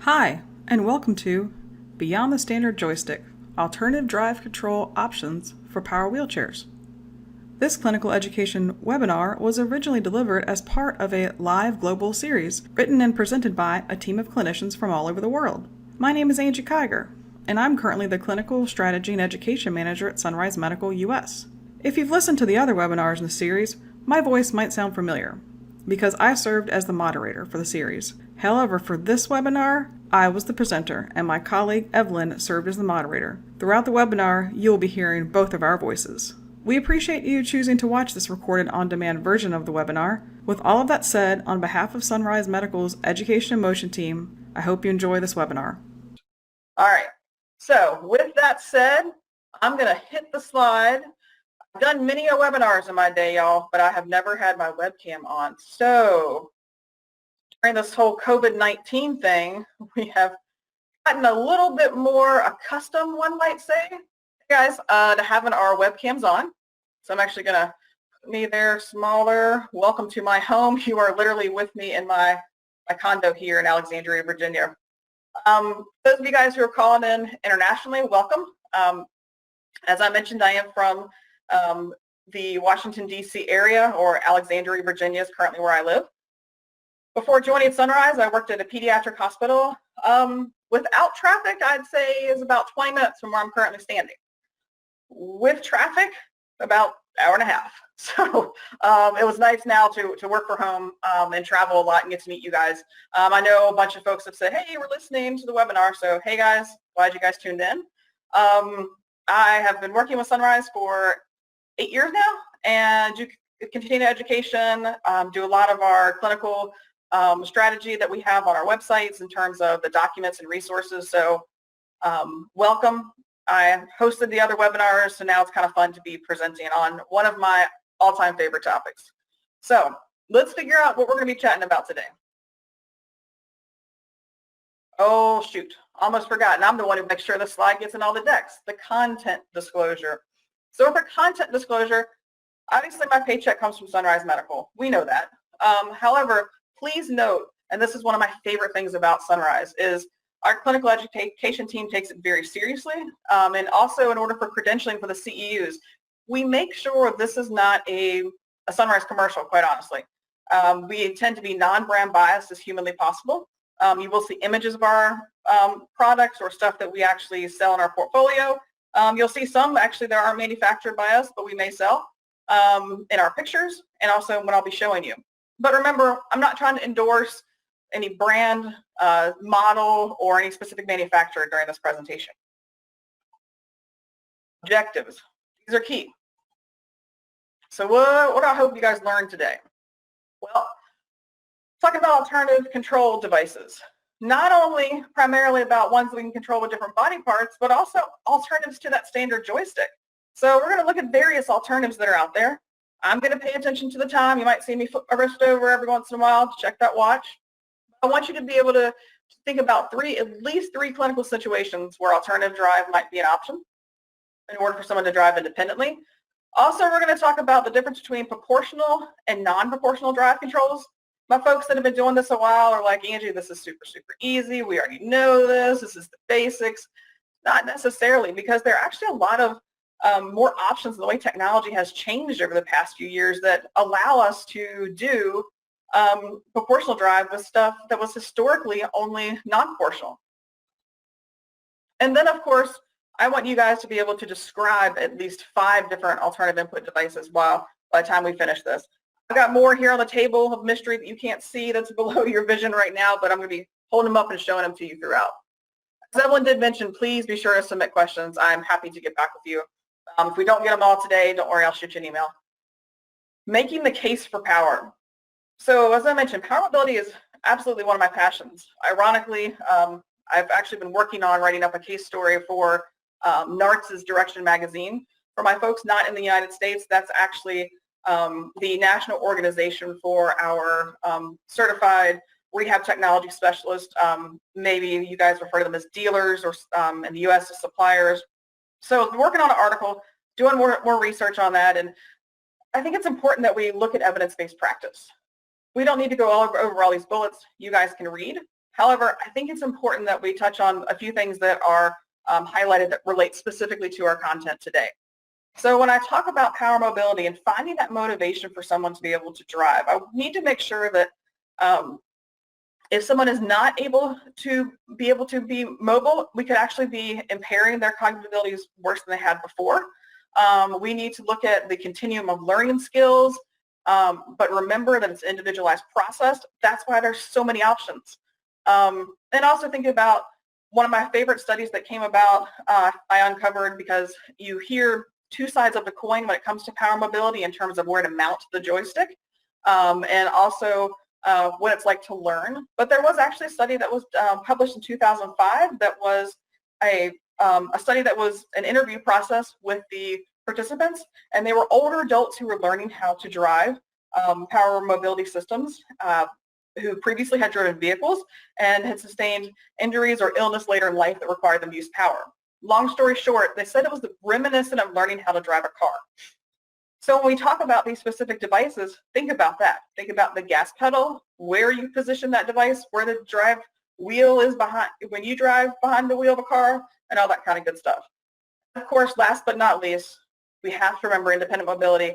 Hi, and welcome to Beyond the Standard Joystick, Alternative Drive Control Options for Power Wheelchairs. This clinical education webinar was originally delivered as part of a live global series written and presented by a team of clinicians from all over the world. My name is Angie Kiger, and I'm currently the Clinical Strategy and Education Manager at Sunrise Medical US. If you've listened to the other webinars in the series, my voice might sound familiar, because I served as the moderator for the series. However, for this webinar, I was the presenter, and my colleague Evelyn served as the moderator. Throughout the webinar, you will be hearing both of our voices. We appreciate you choosing to watch this recorded on-demand version of the webinar. With all of that said, on behalf of Sunrise Medical's Education and Motion team, I hope you enjoy this webinar. All right, so with that said, I'm going to hit the slide. I've done many webinars in my day, y'all, but I have never had my webcam on. So during this whole COVID-19 thing, we have gotten a little bit more accustomed, one might say, guys, to having our webcams on. So I'm actually going to put me there smaller. Welcome to my home. You are literally with me in my condo here in Alexandria, Virginia. Those of you guys who are calling in internationally, welcome. As I mentioned, I am from the Washington, D.C. area, or Alexandria, Virginia is currently where I live. Before joining Sunrise, I worked at a pediatric hospital. Without traffic, I'd say is about 20 minutes from where I'm currently standing. With traffic, about an hour and a half. So it was nice now to work from home and travel a lot and get to meet you guys. I know a bunch of folks have said, hey, we're listening to the webinar. So hey guys, glad you guys tuned in. I have been working with Sunrise for 8 years now, and do continuing education, do a lot of our clinical strategy that we have on our websites in terms of the documents and resources. So welcome. I hosted the other webinars, so now it's kind of fun to be presenting on one of my all-time favorite topics. So let's figure out what we're going to be chatting about today. Oh, shoot. Almost forgotten. I'm the one who makes sure the slide gets in all the decks. The content disclosure. So with the content disclosure, obviously my paycheck comes from Sunrise Medical. We know that. However, please note, and this is one of my favorite things about Sunrise, is our clinical education team takes it very seriously. And also, in order for credentialing for the CEUs, we make sure this is not a Sunrise commercial, quite honestly. We intend to be non-brand biased as humanly possible. You will see images of our products or stuff that we actually sell in our portfolio. You'll see some actually that aren't manufactured by us, but we may sell in our pictures and also what I'll be showing you. But remember, I'm not trying to endorse any brand, model, or any specific manufacturer during this presentation. Objectives. These are key. So what do I hope you guys learned today? Well, talking about alternative control devices. Not only primarily about ones that we can control with different body parts, but also alternatives to that standard joystick. So we're going to look at various alternatives that are out there. I'm going to pay attention to the time. You might see me flip my wrist over every once in a while to check that watch. I want you to be able to think about at least three clinical situations where alternative drive might be an option in order for someone to drive independently. Also, we're going to talk about the difference between proportional and non-proportional drive controls. My folks that have been doing this a while are like, Angie, this is super, super easy. We already know this. This is the basics. Not necessarily, because there are actually a lot of more options. The way technology has changed over the past few years that allow us to do proportional drive with stuff that was historically only non-proportional. And then, of course, I want you guys to be able to describe at least 5 different alternative input devices by the time we finish this. I've got more here on the table of mystery that you can't see that's below your vision right now, but I'm going to be holding them up and showing them to you throughout. As Evelyn did mention, please be sure to submit questions. I'm happy to get back with you. If we don't get them all today, don't worry, I'll shoot you an email. Making the case for power. So as I mentioned, power mobility is absolutely one of my passions. Ironically, I've actually been working on writing up a case story for NARTS's Direction magazine. For my folks not in the United States, that's actually the national organization for our certified rehab technology specialists. Maybe you guys refer to them as dealers, or in the U.S. as suppliers. So I'm working on an article, doing more research on that, and I think it's important that we look at evidence-based practice. We don't need to go over all these bullets. You guys can read. However, I think it's important that we touch on a few things that are highlighted that relate specifically to our content today. So when I talk about power mobility and finding that motivation for someone to be able to drive, I need to make sure that if someone is not able to be mobile, we could actually be impairing their cognitive abilities worse than they had before. We need to look at the continuum of learning skills, but remember that it's an individualized process. That's why there's so many options. And also think about one of my favorite studies that came about, I uncovered, because you hear two sides of the coin when it comes to power mobility in terms of where to mount the joystick, and also what it's like to learn. But there was actually a study that was published in 2005 that was a study that was an interview process with the participants, and they were older adults who were learning how to drive power mobility systems, who previously had driven vehicles and had sustained injuries or illness later in life that required them to use power. Long story short, they said it was reminiscent of learning how to drive a car. So when we talk about these specific devices, think about that. Think about the gas pedal, where you position that device, where the drive wheel is behind, when you drive behind the wheel of a car, and all that kind of good stuff. Of course, last but not least, we have to remember independent mobility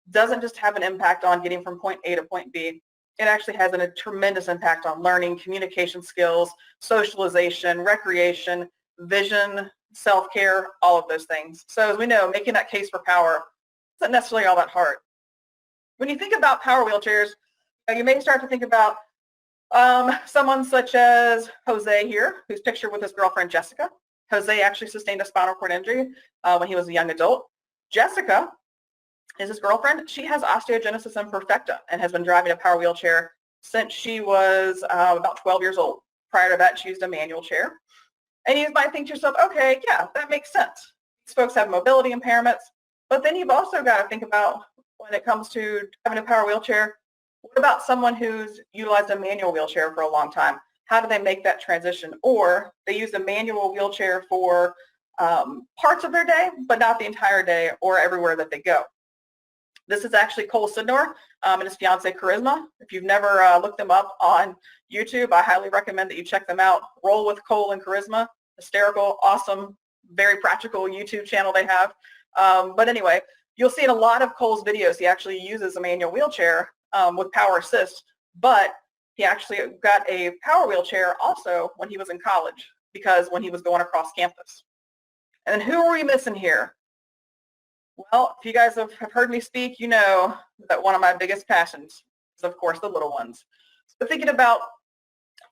doesn't just have an impact on getting from point A to point B. It actually has a tremendous impact on learning, communication skills, socialization, recreation, vision, self-care, all of those things. So as we know, making that case for power isn't necessarily all that hard. When you think about power wheelchairs, you may start to think about someone such as Jose here, who's pictured with his girlfriend Jessica. Jose actually sustained a spinal cord injury when he was a young adult. Jessica is his girlfriend. She has osteogenesis imperfecta and has been driving a power wheelchair since she was about 12 years old. Prior to that, she used a manual chair. And you might think to yourself, okay, yeah, that makes sense. These folks have mobility impairments, but then you've also got to think about when it comes to having a power wheelchair, what about someone who's utilized a manual wheelchair for a long time? How do they make that transition? Or they use a manual wheelchair for parts of their day, but not the entire day or everywhere that they go. This is actually Cole Sidnor and his fiance Charisma. If you've never looked them up on YouTube, I highly recommend that you check them out. Roll with Cole and Charisma. Hysterical, awesome, very practical YouTube channel they have. But anyway, you'll see in a lot of Cole's videos, he actually uses a manual wheelchair with power assist, but he actually got a power wheelchair also when he was in college, because when he was going across campus. And who are we missing here? Well, if you guys have heard me speak, you know that one of my biggest passions is, of course, the little ones. So thinking about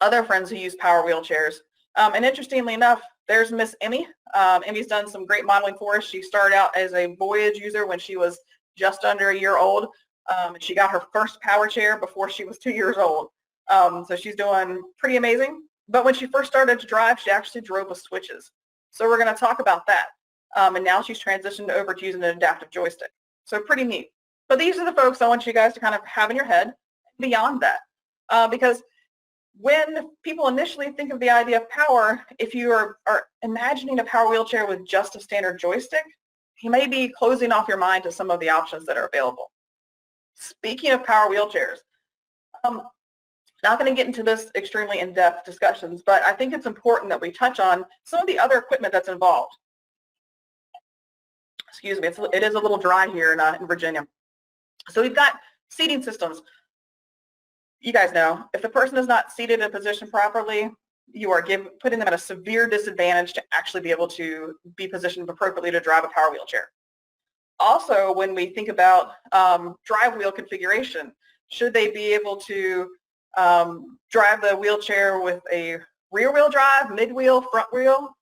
other friends who use power wheelchairs, and interestingly enough, there's Miss Emmy. Emmy's done some great modeling for us. She started out as a Voyage user when she was just under a year old. And she got her first power chair before she was 2 years old. So she's doing pretty amazing. But when she first started to drive, she actually drove with switches. So we're going to talk about that. And now she's transitioned over to using an adaptive joystick. So pretty neat. But these are the folks I want you guys to kind of have in your head beyond that. Because when people initially think of the idea of power, if you are imagining a power wheelchair with just a standard joystick, you may be closing off your mind to some of the options that are available. Speaking of power wheelchairs, not going to get into this extremely in-depth discussions, but I think it's important that we touch on some of the other equipment that's involved. Excuse me, it is a little dry here in Virginia. So we've got seating systems. You guys know, if the person is not seated in a position properly, you are putting them at a severe disadvantage to actually be able to be positioned appropriately to drive a power wheelchair. Also, when we think about drive wheel configuration, should they be able to drive the wheelchair with a rear wheel drive, mid wheel, front wheel?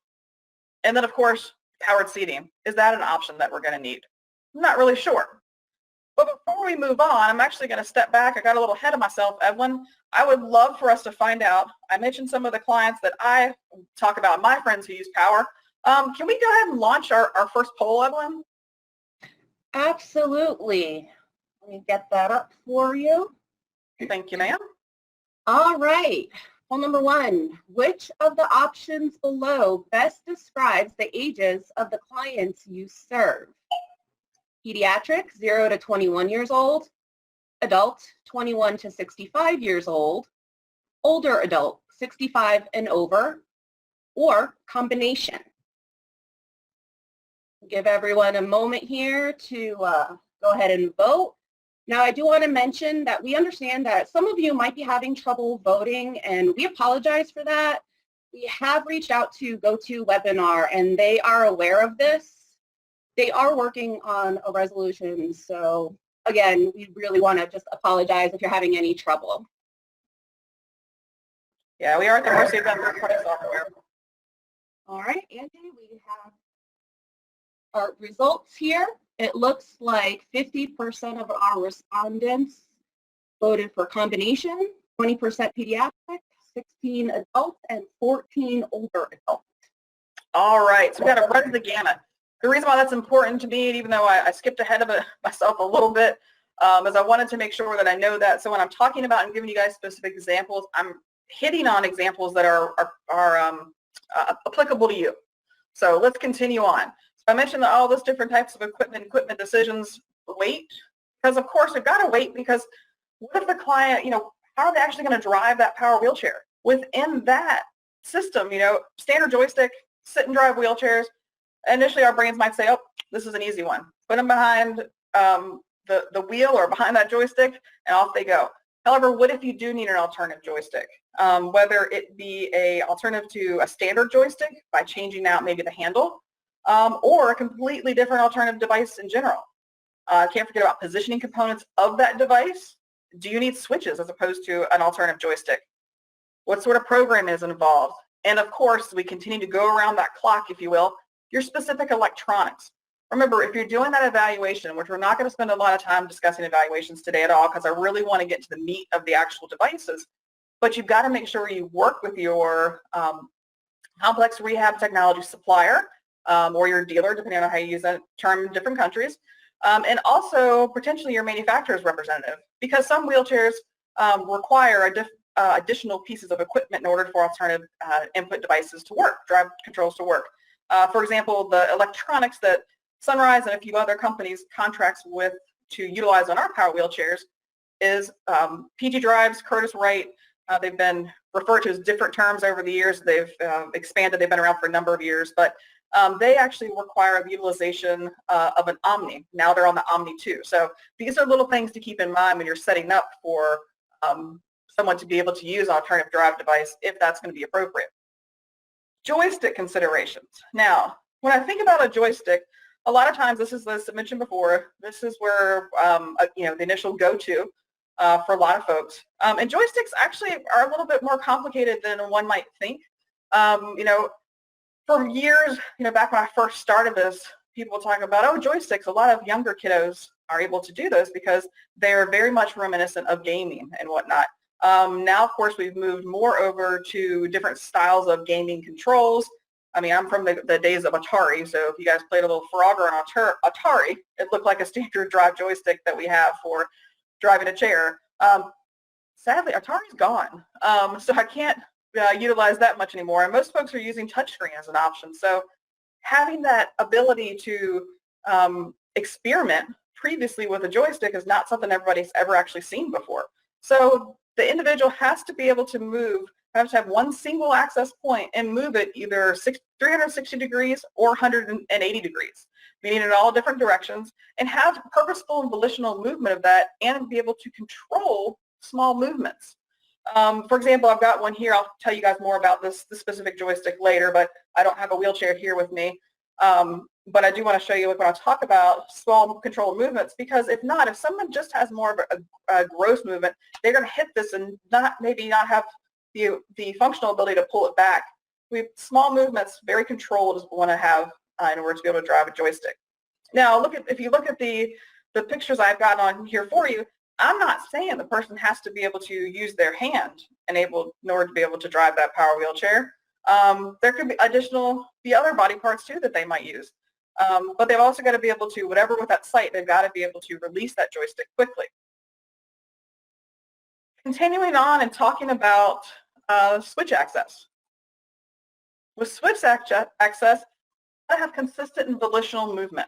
And then, of course, powered seating. Is that an option that we're going to need? I'm not really sure. But before we move on, I'm actually going to step back. I got a little ahead of myself, Evelyn. I would love for us to find out. I mentioned some of the clients that I talk about, my friends who use power. Can we go ahead and launch our first poll, Evelyn? Absolutely. Let me get that up for you. Thank you, ma'am. All right. Poll number 1, which of the options below best describes the ages of the clients you serve? Pediatric, 0 to 21 years old, adult, 21 to 65 years old, older adult, 65 and over, or combination. Give everyone a moment here to go ahead and vote. Now, I do want to mention that we understand that some of you might be having trouble voting, and we apologize for that. We have reached out to GoToWebinar, and they are aware of this. They are working on a resolution, so again, we really want to just apologize if you're having any trouble. Yeah, we are at the mercy of that third-party software. All right, Angie, we have our results here. It looks like 50% of our respondents voted for combination, 20% pediatric, 16 adults, and 14 older adults. All right, so we got to run the gamut. The reason why that's important to me, even though I skipped ahead of it myself a little bit, is I wanted to make sure that I know that. So when I'm talking about and giving you guys specific examples, I'm hitting on examples that are applicable to you. So let's continue on. So I mentioned all those different types of equipment decisions wait, because of course we've got to wait, because what if the client, how are they actually going to drive that power wheelchair? Within that system, standard joystick, sit and drive wheelchairs, initially our brains might say, oh, this is an easy one. Put them behind the wheel or behind that joystick and off they go. However, what if you do need an alternative joystick? Whether it be an alternative to a standard joystick by changing out maybe the handle, or a completely different alternative device in general. Can't forget about positioning components of that device. Do you need switches as opposed to an alternative joystick? What sort of program is involved? And of course, we continue to go around that clock, if you will, your specific electronics. Remember, if you're doing that evaluation, which we're not going to spend a lot of time discussing evaluations today at all, because I really want to get to the meat of the actual devices, but you've got to make sure you work with your complex rehab technology supplier or your dealer, depending on how you use that term in different countries, and also potentially your manufacturer's representative, because some wheelchairs require additional pieces of equipment in order for alternative input devices to work, drive controls to work. For example, the electronics that Sunrise and a few other companies contracts with to utilize on our power wheelchairs is PG drives, Curtiss-Wright. They've been referred to as different terms over the years. They've expanded. They've been around for a number of years, but they actually require the utilization of an Omni. Now they're on the Omni 2. So these are little things to keep in mind when you're setting up for someone to be able to use an alternative drive device if that's going to be appropriate. Joystick considerations. Now, when I think about a joystick, a lot of times this is, as I mentioned before, this is where the initial go-to for a lot of folks. And joysticks actually are a little bit more complicated than one might think. For years, back when I first started this, people were talking about, oh, joysticks. A lot of younger kiddos are able to do those because they're very much reminiscent of gaming and whatnot. Now, of course, we've moved more over to different styles of gaming controls. I mean, I'm from the days of Atari, so if you guys played a little Frogger on Atari, it looked like a standard drive joystick that we have for driving a chair. Sadly, Atari's gone, so I can't utilize that much anymore, and most folks are using touchscreen as an option. So having that ability to experiment previously with a joystick is not something everybody's ever actually seen before. So the individual has to be able to have one single access point and move it either 360 degrees or 180 degrees, meaning in all different directions, and have purposeful and volitional movement of that and be able to control small movements. For example, I've got one here. I'll tell you guys more about this specific joystick later, but I don't have a wheelchair here with me. But I do want to show you when I talk about small controlled movements, because if someone just has more of a gross movement, they're going to hit this and maybe not have the functional ability to pull it back. Small movements, very controlled, is what we want to have in order to be able to drive a joystick. Now, if you look at the pictures I've got on here for you, I'm not saying the person has to be able to use their hand in order to be able to drive that power wheelchair. There could be the other body parts too that they might use. But they've also got to be able to, whatever with that sight, they've got to be able to release that joystick quickly. Continuing on and talking about switch access. With switch access, I have consistent and volitional movement.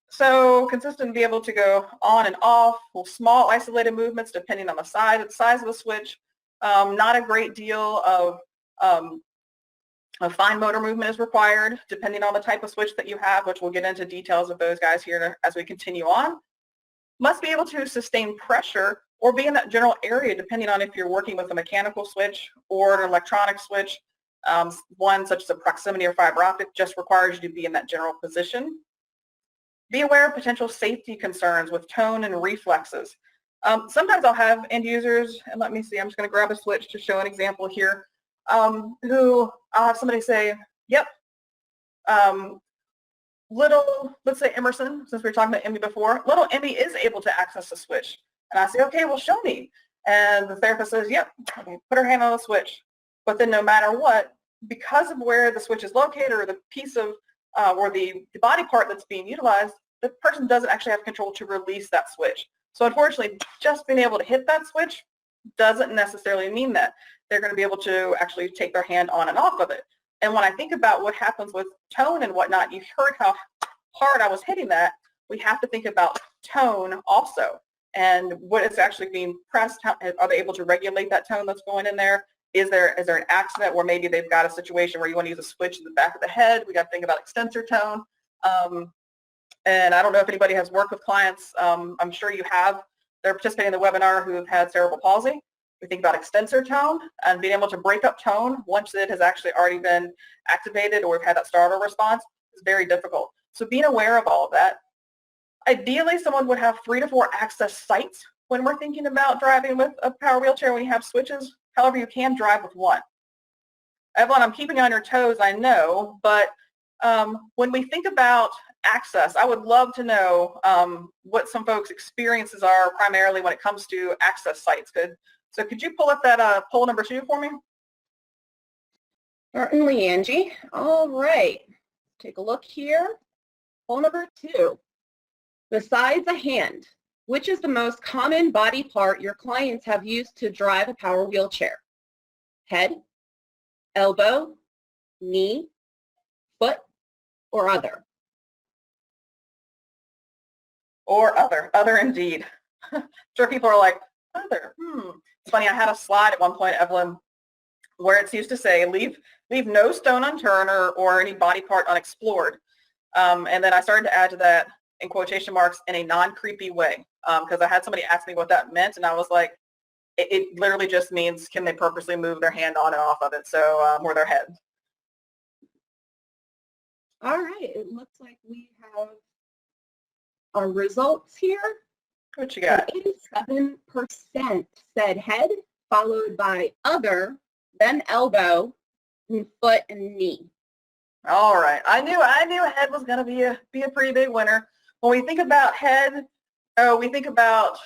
So consistent, be able to go on and off, with small isolated movements depending on the size of the switch. Not a great deal of A fine motor movement is required depending on the type of switch that you have, which we'll get into details of those guys here as we continue on. Must be able to sustain pressure or be in that general area depending on if you're working with a mechanical switch or an electronic switch. One such as a proximity or fiber optic just requires you to be in that general position. Be aware of potential safety concerns with tone and reflexes. Sometimes I'll have end users, and let me see, I'm just going to grab a switch to show an example here, who I'll have somebody say, yep, let's say Emerson, since we were talking about Emmy before, little Emmy is able to access the switch. And I say, okay, well, show me. And the therapist says, yep, okay, put her hand on the switch. But then no matter what, because of where the switch is located or the piece of, or the body part that's being utilized, the person doesn't actually have control to release that switch. So unfortunately, just being able to hit that switch doesn't necessarily mean that they're going to be able to actually take their hand on and off of it. And when I think about what happens with tone and whatnot, you heard how hard I was hitting that. We have to think about tone also. And what is actually being pressed, are they able to regulate that tone that's going in there? Is there an accident where maybe they've got a situation where you want to use a switch in the back of the head? We got to think about extensor tone. And I don't know if anybody has worked with clients. I'm sure you have. They're participating in the webinar who have had cerebral palsy. We think about extensor tone and being able to break up tone once it has actually already been activated or we've had that startle response is very difficult. So being aware of all of that. Ideally, someone would have 3 to 4 access sites when we're thinking about driving with a power wheelchair when you have switches. However, you can drive with one. Evelyn, I'm keeping you on your toes, I know, but when we think about access, I would love to know what some folks' experiences are primarily when it comes to access sites. So could you pull up that poll number 2 for me? Certainly, Angie. All right. Take a look here. Poll number 2. Besides a hand, which is the most common body part your clients have used to drive a power wheelchair? Head, elbow, knee, foot, or other? Or other indeed. Sure, people are like, other, It's funny, I had a slide at one point, Evelyn, where it's used to say, leave no stone unturned or any body part unexplored. And then I started to add to that, in quotation marks, in a non-creepy way, because I had somebody ask me what that meant, and I was like, it literally just means, can they purposely move their hand on and off of it, so or their head. All right, it looks like we have our results here. What you got? 87% said head, followed by other, then elbow, and foot and knee. All right, I knew head was going to be a pretty big winner. When we think about head, we think about,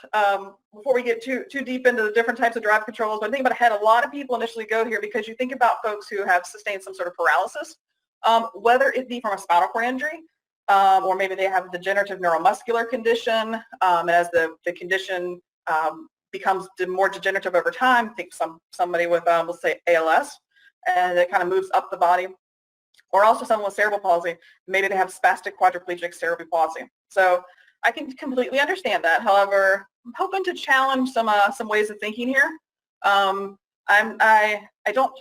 before we get too deep into the different types of drive controls, but I think about head, a lot of people initially go here because you think about folks who have sustained some sort of paralysis, whether it be from a spinal cord injury, or maybe they have a degenerative neuromuscular condition, and as the condition becomes more degenerative over time, think somebody with, let's say, ALS, and it kind of moves up the body, or also someone with cerebral palsy, maybe they have spastic quadriplegic cerebral palsy. So I can completely understand that. However, I'm hoping to challenge some ways of thinking here. I don't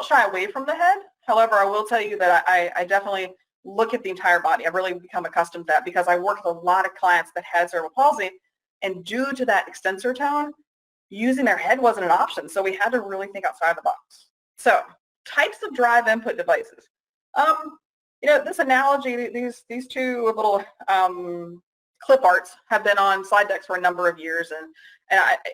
shy away from the head. However, I will tell you that I definitely look at the entire body. I've really become accustomed to that because I work with a lot of clients that had cerebral palsy, and due to that extensor tone, using their head wasn't an option. So we had to really think outside the box. So types of drive input devices. This analogy, these two little clip arts have been on slide decks for a number of years, and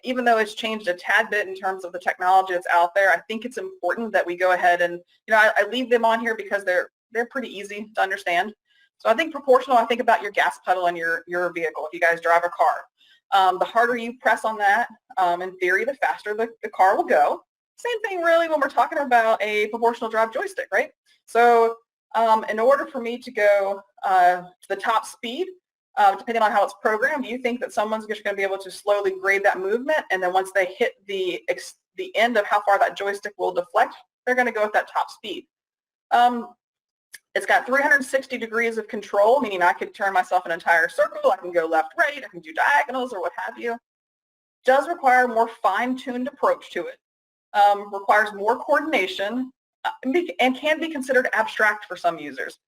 even though it's changed a tad bit in terms of the technology that's out there, I think it's important that we go ahead and, I leave them on here because they're pretty easy to understand. So I think proportional, I think about your gas pedal in your vehicle if you guys drive a car. The harder you press on that, in theory, the faster the car will go. Same thing really when we're talking about a proportional drive joystick, right? So in order for me to go to the top speed, depending on how it's programmed, you think that someone's just going to be able to slowly grade that movement, and then once they hit the end of how far that joystick will deflect, they're going to go at that top speed. It's got 360 degrees of control, meaning I could turn myself an entire circle, I can go left, right, I can do diagonals or what have you. Does require a more fine-tuned approach to it. requires more coordination, and can be considered abstract for some users.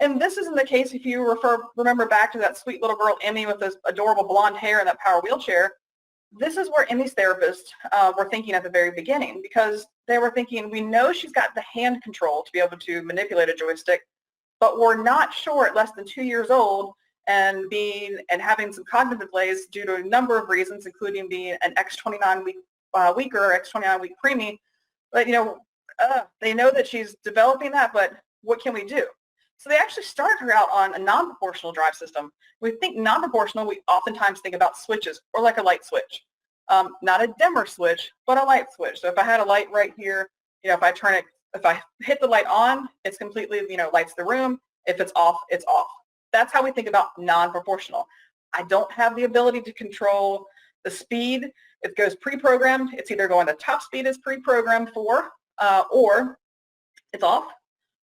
And this isn't the case if you remember back to that sweet little girl, Emmy, with this adorable blonde hair in that power wheelchair. This is where Emmy's therapists were thinking at the very beginning, because they were thinking, we know she's got the hand control to be able to manipulate a joystick, but we're not sure at less than 2 years old and having some cognitive delays due to a number of reasons, including being an X29 week weaker or X29 week preemie. But they know that she's developing that, but what can we do? So they actually started her out on a non-proportional drive system. We think non-proportional, we oftentimes think about switches, or like a light switch. Not a dimmer switch, but a light switch. So if I had a light right here, if I turn it, if I hit the light on, it's completely, lights the room. If it's off, it's off. That's how we think about non-proportional. I don't have the ability to control the speed. It goes pre-programmed. It's either going the top speed is pre-programmed for, or it's off.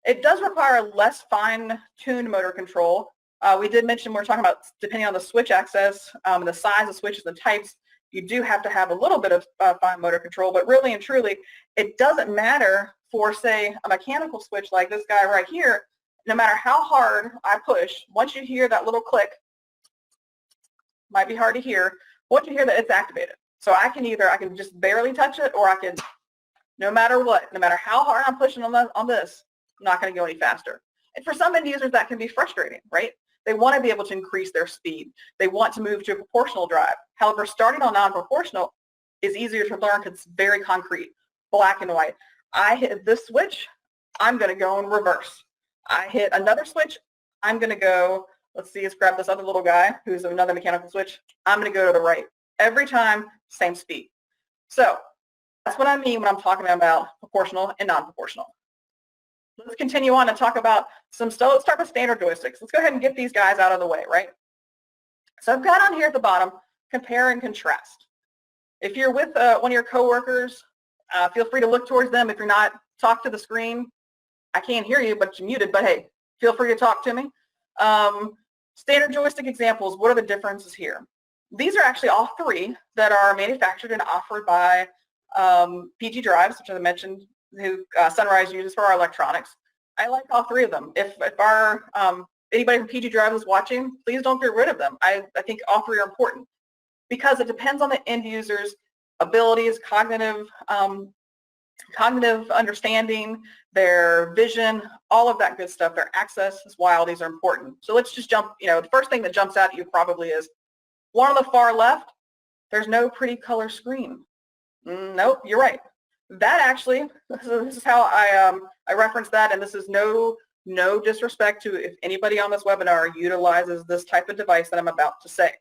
It does require less fine-tuned motor control. We did mention we're talking about, depending on the switch access, the size of switches and types, you do have to have a little bit of fine motor control, but really and truly, it doesn't matter for, say, a mechanical switch like this guy right here. No matter how hard I push, once you hear that little click, might be hard to hear, once you hear that, it's activated. So I can just barely touch it, or I can, no matter what, no matter how hard I'm pushing on this, I'm not going to go any faster. And for some end users, that can be frustrating, right? They want to be able to increase their speed. They want to move to a proportional drive. However, starting on non-proportional is easier to learn because it's very concrete, black and white. I hit this switch, I'm going to go in reverse. I hit another switch, I'm going to go, let's see, let's grab this other little guy who's another mechanical switch. I'm going to go to the right. Every time, same speed. So that's what I mean when I'm talking about proportional and non-proportional. Let's continue on and talk about let's start with standard joysticks. Let's go ahead and get these guys out of the way, right? So I've got on here at the bottom, compare and contrast. If you're with one of your coworkers, feel free to look towards them. If you're not, talk to the screen. I can't hear you, but you're muted, but hey, feel free to talk to me. Standard joystick examples, what are the differences here? These are actually all three that are manufactured and offered by PG Drives, which I mentioned, who Sunrise uses for our electronics. I like all three of them. If our anybody from PG Drive is watching, please don't get rid of them. I think all three are important because it depends on the end user's abilities, cognitive understanding, their vision, all of that good stuff. Their access is why all these are important. So let's just jump, the first thing that jumps out at you probably is one on the far left, there's no pretty color screen. Nope, you're right. That actually, this is how I reference that, and this is no disrespect to if anybody on this webinar utilizes this type of device that I'm about to say.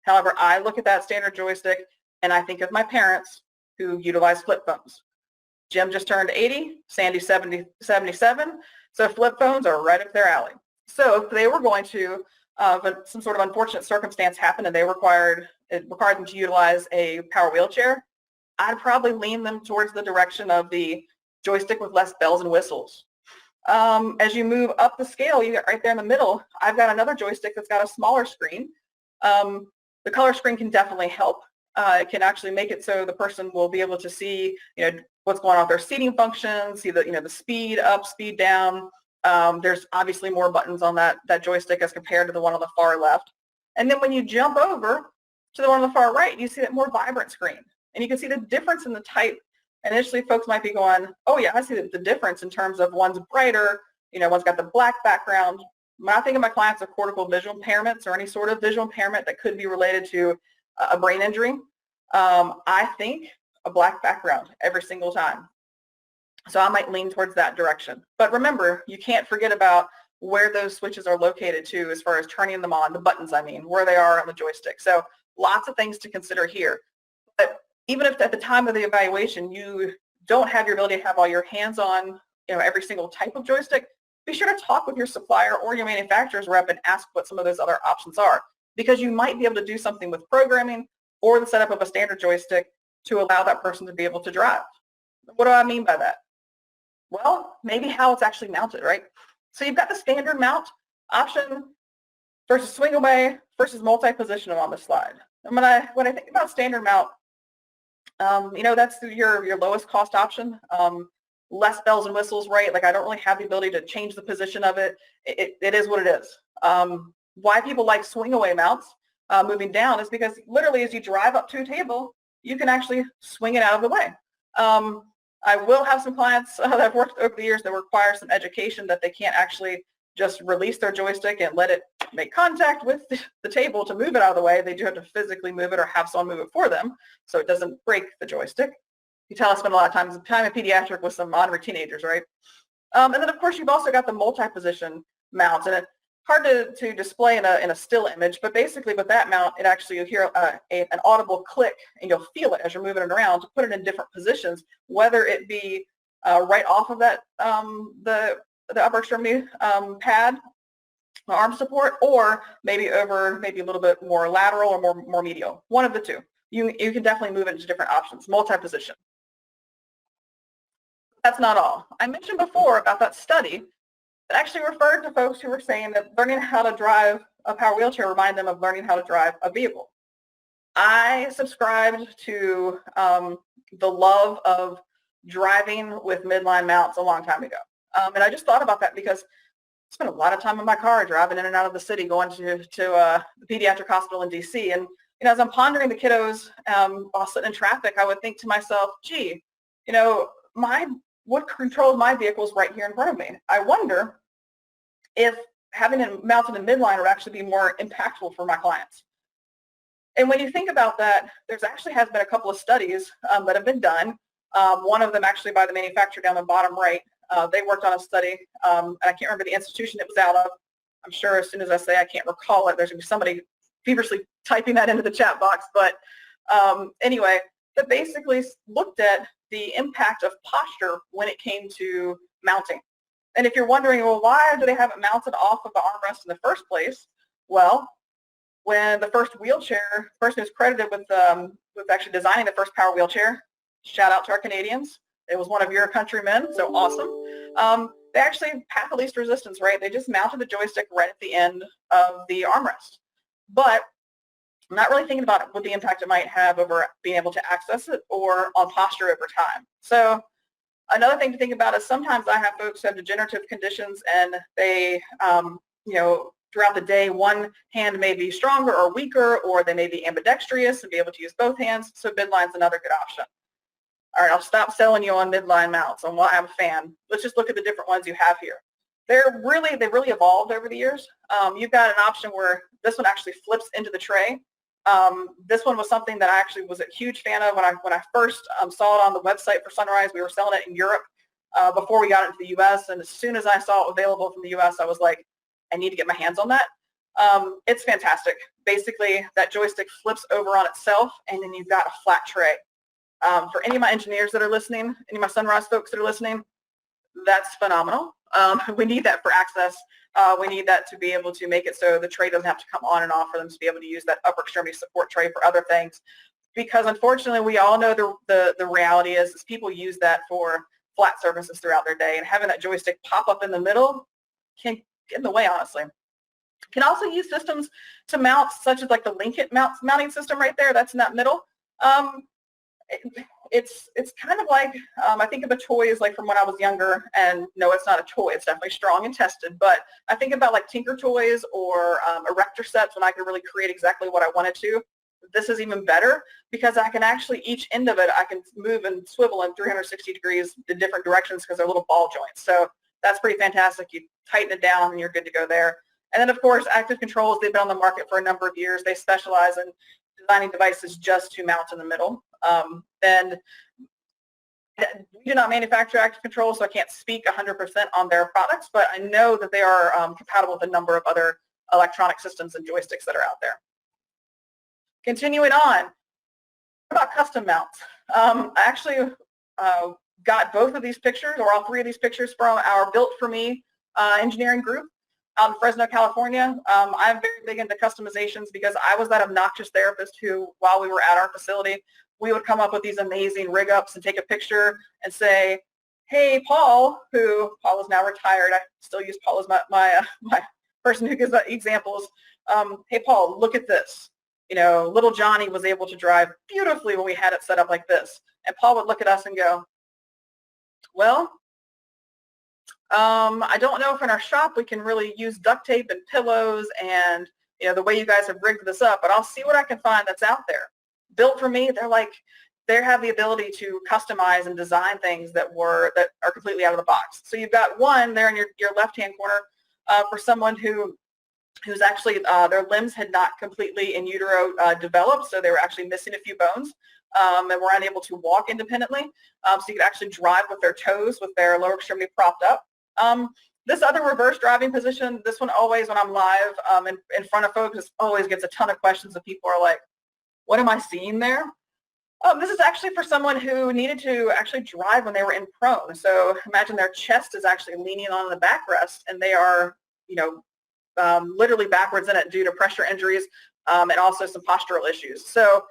However, I look at that standard joystick and I think of my parents who utilize flip phones. Jim just turned 80, Sandy 77, so flip phones are right up their alley. So if they were going to, some sort of unfortunate circumstance happened and it required them to utilize a power wheelchair, I'd probably lean them towards the direction of the joystick with less bells and whistles. As you move up the scale, you get right there in the middle, I've got another joystick that's got a smaller screen. The color screen can definitely help. It can actually make it so the person will be able to see, what's going on with their seating functions, see the speed up, speed down. There's obviously more buttons on that joystick as compared to the one on the far left. And then when you jump over to the one on the far right, you see that more vibrant screen. And you can see the difference in the type. Initially, folks might be going, oh yeah, I see the difference in terms of one's brighter, one's got the black background. When I think of my clients with cortical visual impairments or any sort of visual impairment that could be related to a brain injury, I think a black background every single time. So I might lean towards that direction. But remember, you can't forget about where those switches are located too, as far as turning them on, the buttons I mean, where they are on the joystick. So lots of things to consider here. But even if at the time of the evaluation you don't have your ability to have all your hands on every single type of joystick, be sure to talk with your supplier or your manufacturer's rep and ask what some of those other options are, because you might be able to do something with programming or the setup of a standard joystick to allow that person to be able to drive. What do I mean by that? Well, maybe how it's actually mounted, right? So you've got the standard mount option versus swing away versus multi-positional on the slide. And when I think about standard mount, That's your lowest cost option. Less bells and whistles, right? Like I don't really have the ability to change the position of it. It is what it is. Why people like swing away mounts moving down is because literally as you drive up to a table, you can actually swing it out of the way. I will have some clients that I've worked over the years that require some education that they can't actually just release their joystick and let it make contact with the table to move it out of the way. They do have to physically move it or have someone move it for them so it doesn't break the joystick. You tell I spend a lot of time in pediatric with some ornery teenagers, right? And then of course you've also got the multi-position mounts, and it's hard to display in a still image, but basically with that mount, it actually you'll hear an audible click, and you'll feel it as you're moving it around to put it in different positions, whether it be right off of that the upper extremity pad, arm support, or maybe over maybe a little bit more lateral or more medial. One of the two. You can definitely move it into different options, multi-position. That's not all. I mentioned before about that study that actually referred to folks who were saying that learning how to drive a power wheelchair reminded them of learning how to drive a vehicle. I subscribed to the love of driving with midline mounts a long time ago. And I just thought about that because I spent a lot of time in my car driving in and out of the city going to the pediatric hospital in DC. And as I'm pondering the kiddos while sitting in traffic, I would think to myself, gee, what controls my vehicle is right here in front of me. I wonder if having it mounted in midline would actually be more impactful for my clients. And when you think about that, there's actually has been a couple of studies that have been done. One of them actually by the manufacturer down the bottom right. They worked on a study, and I can't remember the institution it was out of. I'm sure as soon as I say I can't recall it, there's going to be somebody feverishly typing that into the chat box. But anyway, that basically looked at the impact of posture when it came to mounting. And if you're wondering, well, why do they have it mounted off of the armrest in the first place? Well, when the first wheelchair, person who's credited with actually designing the first power wheelchair, shout out to our Canadians. It was one of your countrymen, so awesome. They actually path of least resistance, right? They just mounted the joystick right at the end of the armrest. But I'm not really thinking about what the impact it might have over being able to access it or on posture over time. So another thing to think about is sometimes I have folks who have degenerative conditions and they, throughout the day, one hand may be stronger or weaker, or they may be ambidextrous and be able to use both hands. So midline's another good option. All right, I'll stop selling you on midline mounts and why I'm a fan. Let's just look at the different ones you have here. They really evolved over the years. You've got an option where this one actually flips into the tray. This one was something that I actually was a huge fan of when I first saw it on the website for Sunrise. We were selling it in Europe before we got into the U.S. And as soon as I saw it available from the U.S., I was like, I need to get my hands on that. It's fantastic. Basically, that joystick flips over on itself, and then you've got a flat tray. For any of my engineers that are listening, any of my Sunrise folks that are listening, that's phenomenal. We need that for access. We need that to be able to make it so the tray doesn't have to come on and off for them to be able to use that upper extremity support tray for other things. Because unfortunately, we all know the reality is people use that for flat surfaces throughout their day, and having that joystick pop up in the middle can get in the way, honestly. Can also use systems to mount, such as like the Linkit mounting system right there. That's in that middle. It's kind of like, I think of the toys like from when I was younger, and no, it's not a toy. It's definitely strong and tested, but I think about like Tinker toys or erector sets when I could really create exactly what I wanted to. This is even better because I can actually, each end of it, I can move and swivel in 360 degrees in different directions because they're little ball joints. So that's pretty fantastic. You tighten it down and you're good to go there. And then of course, active controls, they've been on the market for a number of years. They specialize in designing devices just to mount in the middle. And we do not manufacture active controls, so I can't speak 100% on their products, but I know that they are compatible with a number of other electronic systems and joysticks that are out there. Continuing on, what about custom mounts? I actually got both of these pictures, or all three of these pictures, from our Built For Me engineering group out in Fresno, California. I'm very big into customizations because I was that obnoxious therapist who, while we were at our facility, we would come up with these amazing rig ups and take a picture and say, hey, Paul is now retired. I still use Paul as my person who gives examples. Hey, Paul, look at this. little Johnny was able to drive beautifully when we had it set up like this. And Paul would look at us and go, well, I don't know if in our shop we can really use duct tape and pillows and the way you guys have rigged this up, but I'll see what I can find that's out there. Built for me, they have the ability to customize and design things that are completely out of the box. So you've got one there in your left-hand corner for someone who's actually their limbs had not completely in utero developed, so they were actually missing a few bones and were unable to walk independently. So you could actually drive with their toes with their lower extremity propped up. This other reverse driving position, this one always when I'm live in front of folks, always gets a ton of questions and people are like, what am I seeing there? This is actually for someone who needed to actually drive when they were in prone. So imagine their chest is actually leaning on the backrest and they are, literally backwards in it due to pressure injuries and also some postural issues. So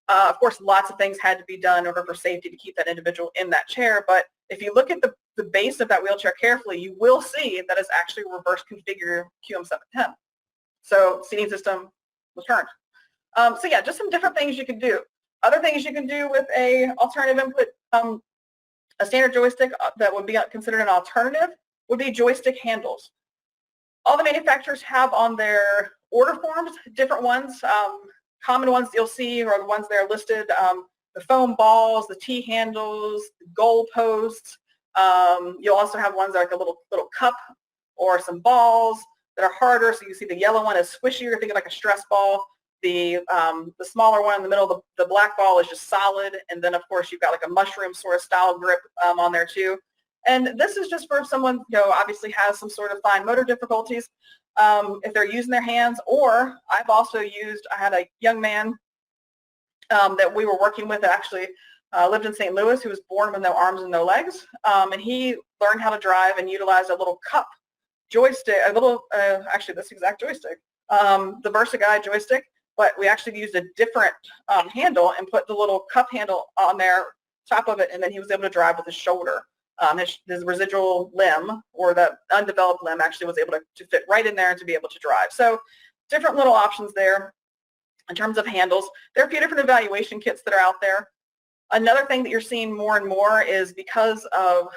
of course, lots of things had to be done in order for safety to keep that individual in that chair. But if you look at the base of that wheelchair carefully, you will see that it's actually reverse configure QM710. So seating system was turned. So yeah, just some different things you can do. Other things you can do with a alternative input, a standard joystick that would be considered an alternative would be joystick handles. All the manufacturers have on their order forms different ones. Common ones you'll see are the ones that are listed, the foam balls, the T-handles, the goal posts. You'll also have ones like a little cup or some balls that are harder. So you see the yellow one is squishier, think of like a stress ball. The smaller one in the middle, the black ball is just solid. And then of course you've got like a mushroom sort of style grip on there too. And this is just for someone, obviously has some sort of fine motor difficulties. If they're using their hands, or I've also I had a young man that we were working with that actually lived in St. Louis who was born with no arms and no legs. And he learned how to drive and utilize a little cup joystick, actually this exact joystick, the Versa Guide joystick, but we actually used a different handle and put the little cup handle on there, top of it, and then he was able to drive with his shoulder. His residual limb or the undeveloped limb actually was able to fit right in there and to be able to drive. So different little options there in terms of handles. There are a few different evaluation kits that are out there. Another thing that you're seeing more and more is because of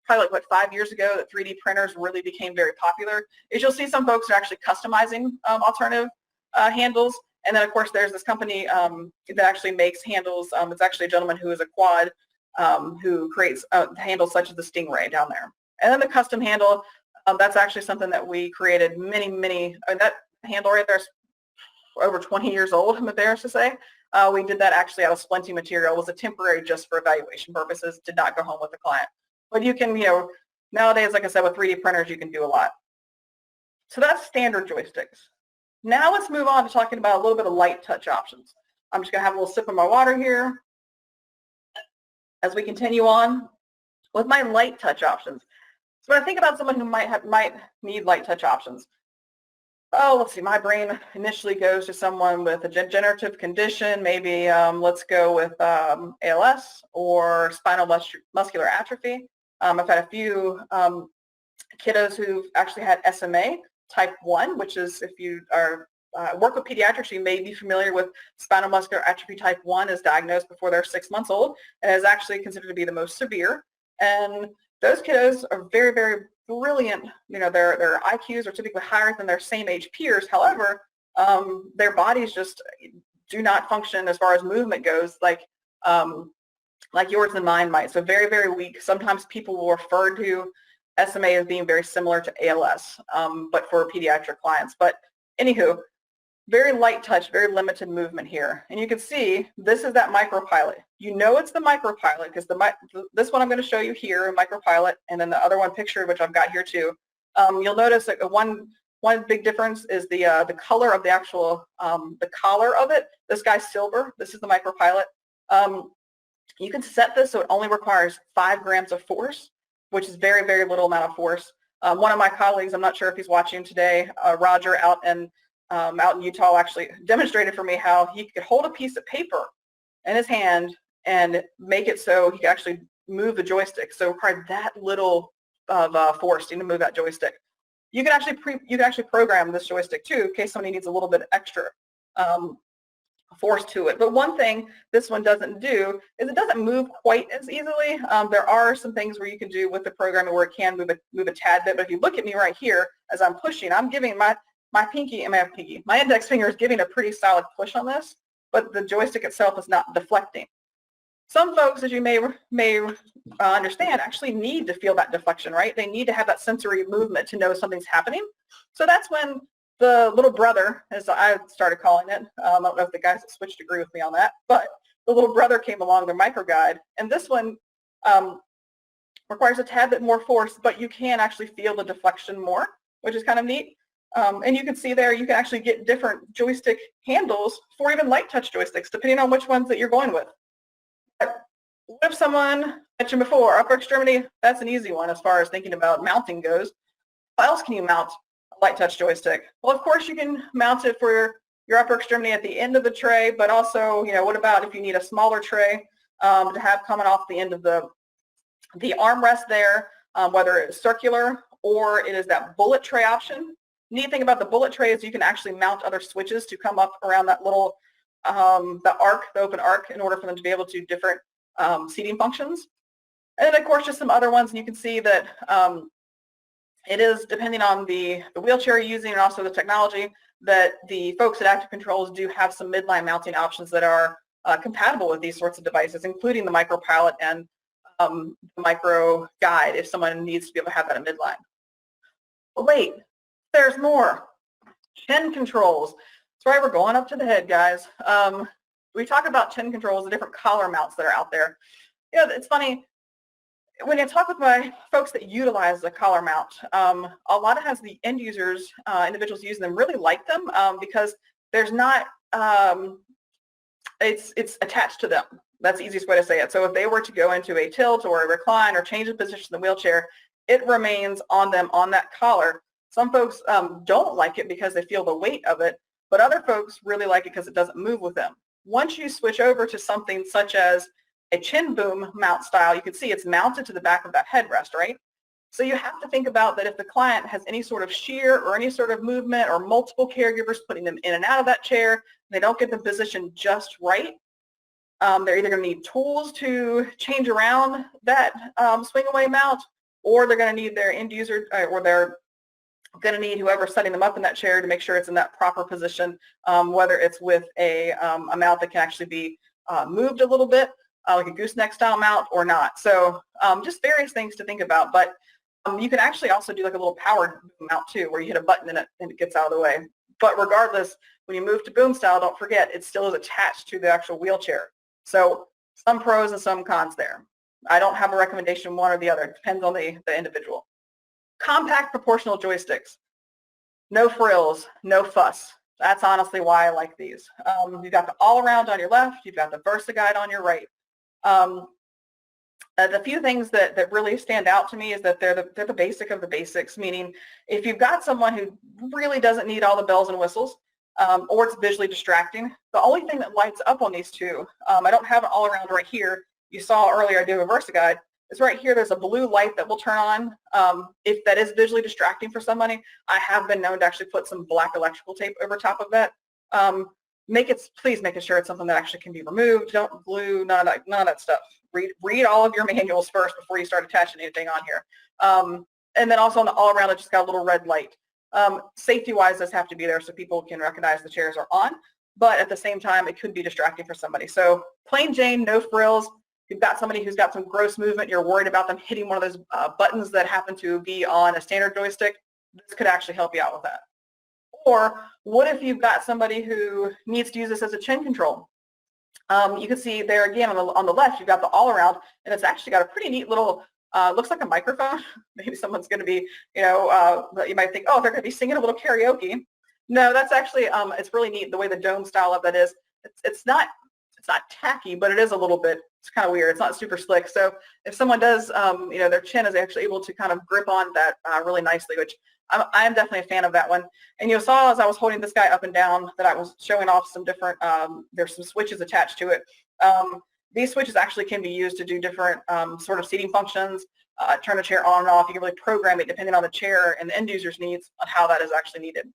probably 5 years ago that 3D printers really became very popular, is you'll see some folks are actually customizing alternative handles. And then of course there's this company that actually makes handles. It's actually a gentleman who is a quad who creates handles such as the Stingray down there. And then the custom handle, that's actually something that we created that handle right there is over 20 years old, I'm embarrassed to say. We did that actually out of splinty material. It was a temporary just for evaluation purposes, did not go home with the client. But you can, nowadays, like I said, with 3D printers, you can do a lot. So that's standard joysticks. Now let's move on to talking about a little bit of light touch options. I'm just gonna have a little sip of my water here as we continue on with my light touch options. So when I think about someone who might need light touch options, let's see, my brain initially goes to someone with a degenerative condition, maybe let's go with ALS or spinal muscular atrophy. I've had a few kiddos who've actually had SMA type 1, which is, if you are work with pediatrics, you may be familiar with spinal muscular atrophy type 1 is diagnosed before they're 6 months old and is actually considered to be the most severe. And those kiddos are very, very brilliant. Their IQs are typically higher than their same age peers. However, their bodies just do not function as far as movement goes like yours and mine might. So very, very weak. Sometimes people will refer to SMA as being very similar to ALS, but for pediatric clients. But anywho, very light touch, very limited movement here. And you can see this is that micropilot. It's the micropilot because this one I'm going to show you here, micropilot, and then the other one pictured, which I've got here too. You'll notice that one big difference is the color of the actual, the collar of it. This guy's silver. This is the micropilot. You can set this so it only requires 5 grams of force, which is very, very little amount of force. One of my colleagues, I'm not sure if he's watching today, Roger out in Utah, actually demonstrated for me how he could hold a piece of paper in his hand and make it so he could actually move the joystick. So it required that little of force to move that joystick. You can actually program this joystick too in case somebody needs a little bit extra. force to it. But one thing this one doesn't do is it doesn't move quite as easily. There are some things where you can do with the programming where it can move a tad bit, but if you look at me right here as I'm pushing, I'm giving my pinky and my index finger is giving a pretty solid push on this, but the joystick itself is not deflecting. Some folks, as you may understand, actually need to feel that deflection, right? They need to have that sensory movement to know something's happening. So that's when the little brother, as I started calling it, I don't know if the guys that switched agree with me on that, but the little brother came along, the micro guide, and this one requires a tad bit more force, but you can actually feel the deflection more, which is kind of neat. And you can see there, you can actually get different joystick handles for even light touch joysticks, depending on which ones that you're going with. But what if someone mentioned before, upper extremity, that's an easy one as far as thinking about mounting goes. How else can you mount a light touch joystick? Well, of course, you can mount it for your upper extremity at the end of the tray, but also, what about if you need a smaller tray to have coming off the end of the armrest there, whether it's circular or it is that bullet tray option. Neat thing about the bullet tray is you can actually mount other switches to come up around that little, the open arc, in order for them to be able to do different seating functions. And then, of course, just some other ones, and you can see that it is, depending on the wheelchair you're using and also the technology, that the folks at Active Controls do have some midline mounting options that are compatible with these sorts of devices, including the micro pallet and the micro guide if someone needs to be able to have that in midline. But wait, there's more. Chin controls. That's right, we're going up to the head, guys. We talk about chin controls, the different collar mounts that are out there. It's funny, when I talk with my folks that utilize the collar mount, a lot of times the end users, individuals using them, really like them because there's not, it's attached to them. That's the easiest way to say it. So if they were to go into a tilt or a recline or change the position of the wheelchair, it remains on them on that collar. Some folks don't like it because they feel the weight of it, but other folks really like it because it doesn't move with them. Once you switch over to something such as a chin boom mount style, you can see it's mounted to the back of that headrest, right? So you have to think about that if the client has any sort of shear or any sort of movement or multiple caregivers putting them in and out of that chair, they don't get the position just right. They're either going to need tools to change around that swing away mount, or they're going to need their end user, or they're going to need whoever's setting them up in that chair to make sure it's in that proper position, whether it's with a mount that can actually be moved a little bit, like a gooseneck style mount, or not. So just various things to think about. But you can actually also do like a little powered mount too, where you hit a button and it gets out of the way. But regardless, when you move to boom style, don't forget it still is attached to the actual wheelchair. So some pros and some cons there. I don't have a recommendation one or the other. It depends on the individual. Compact proportional joysticks. No frills, no fuss. That's honestly why I like these. You've got the all-around on your left. You've got the Versa Guide on your right. The few things that really stand out to me is that they're the basic of the basics, meaning if you've got someone who really doesn't need all the bells and whistles, or it's visually distracting, the only thing that lights up on these two, I don't have it all around right here. You saw earlier I do a Versa Guide. It's right here. There's a blue light that will turn on. If that is visually distracting for somebody, I have been known to actually put some black electrical tape over top of that. Please make sure it's something that actually can be removed. Don't glue, none of that stuff. Read all of your manuals first before you start attaching anything on here. And then also on the all around, it just got a little red light. Safety-wise, this have to be there so people can recognize the chairs are on, but at the same time, it could be distracting for somebody. So plain Jane, no frills. You've got somebody who's got some gross movement, you're worried about them hitting one of those buttons that happen to be on a standard joystick, this could actually help you out with that. Or what if you've got somebody who needs to use this as a chin control? You can see there again on the left, you've got the all-around, and it's actually got a pretty neat little, looks like a microphone. Maybe someone's going to be, you might think, oh, they're going to be singing a little karaoke. No, that's actually, it's really neat the way the dome style of that is. It's not tacky, but it is a little bit, it's kind of weird. It's not super slick. So if someone does, their chin is actually able to kind of grip on that really nicely, which I'm definitely a fan of that one. And you saw as I was holding this guy up and down that I was showing off some different, there's some switches attached to it. These switches actually can be used to do different sort of seating functions, turn the chair on and off. You can really program it depending on the chair and the end user's needs on how that is actually needed.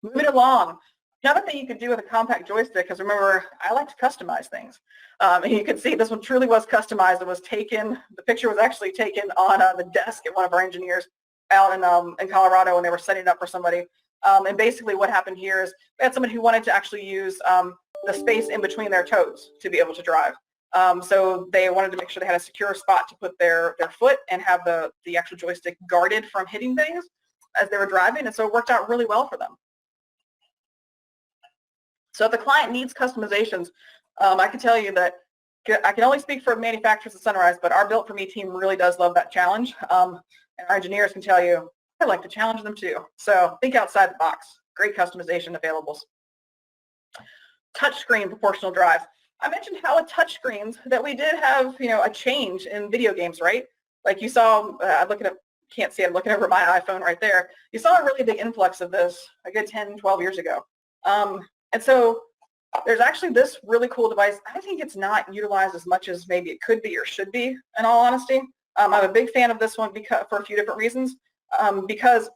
Moving along. Another thing you could do with a compact joystick, because remember, I like to customize things. And you can see this one truly was customized. It was taken, the picture was actually taken on the desk at one of our engineers out in Colorado when they were setting it up for somebody. And basically what happened here is we had someone who wanted to actually use the space in between their toes to be able to drive. So they wanted to make sure they had a secure spot to put their foot and have the actual joystick guarded from hitting things as they were driving. And so it worked out really well for them. So if the client needs customizations, I can tell you that I can only speak for manufacturers at Sunrise, but our Built For Me team really does love that challenge. And our engineers can tell you, I like to challenge them too. So think outside the box. Great customization available. Touchscreen proportional drive. I mentioned how with touchscreens that we did have, a change in video games, right? Like you saw, I'm looking at, can't see, I'm looking over my iPhone right there. You saw a really big influx of this a good 10, 12 years ago. And so there's actually this really cool device. I think it's not utilized as much as maybe it could be or should be, in all honesty. I'm a big fan of this one for a few different reasons. Because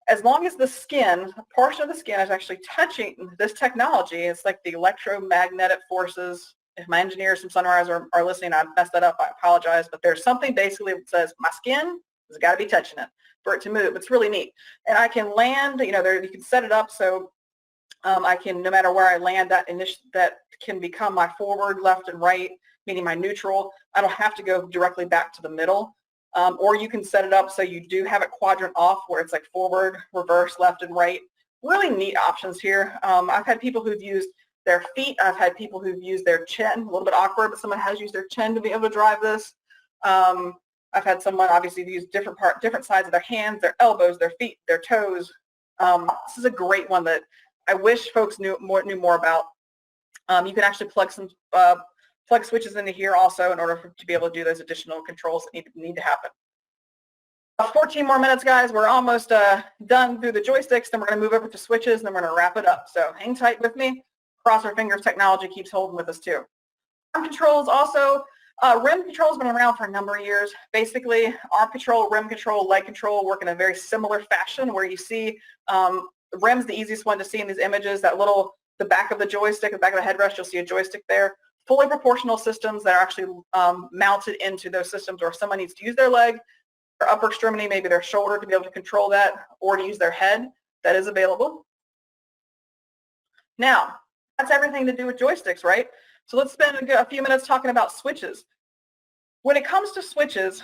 as long as the skin, a portion of the skin is actually touching this technology, it's like the electromagnetic forces. If my engineers from Sunrise are listening, I messed that up, I apologize. But there's something basically that says my skin has got to be touching it for it to move. It's really neat. And I can land, you can set it up so I can, no matter where I land, that can become my forward, left, and right, meaning my neutral. I don't have to go directly back to the middle. Or you can set it up so you do have it quadrant off where it's like forward, reverse, left, and right. Really neat options here. I've had people who've used their feet. I've had people who've used their chin. A little bit awkward, but someone has used their chin to be able to drive this. I've had someone obviously use different sides of their hands, their elbows, their feet, their toes. This is a great one that I wish folks knew more about. You can actually plug switches into here also in order to be able to do those additional controls that need to happen. 14 more minutes, guys. We're almost done through the joysticks. Then we're going to move over to switches, and then we're going to wrap it up. So hang tight with me. Cross our fingers. Technology keeps holding with us too. Arm controls also. Rim control has been around for a number of years. Basically, arm control, rim control, leg control work in a very similar fashion where you see rim's the easiest one to see in these images. The back of the joystick, the back of the headrest, you'll see a joystick there. Fully proportional systems that are actually mounted into those systems, or if someone needs to use their leg, their upper extremity, maybe their shoulder to be able to control that, or to use their head, that is available. Now, that's everything to do with joysticks, right? So let's spend a few minutes talking about switches. When it comes to switches,